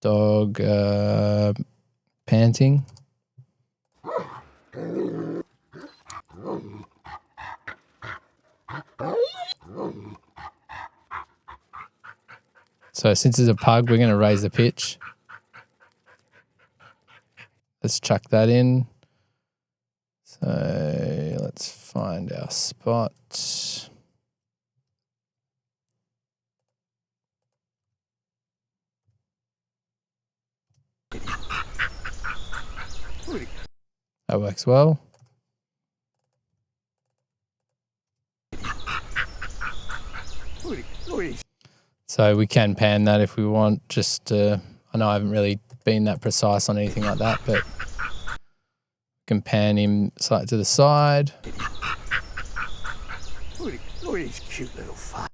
dog panting. So since it's a pug, we're going to raise the pitch. Let's chuck that in. So let's find our spot. That works well. So we can pan that if we want. Just, I know I haven't really been that precise on anything like that, but can pan him slightly to the side. Look at his cute little face.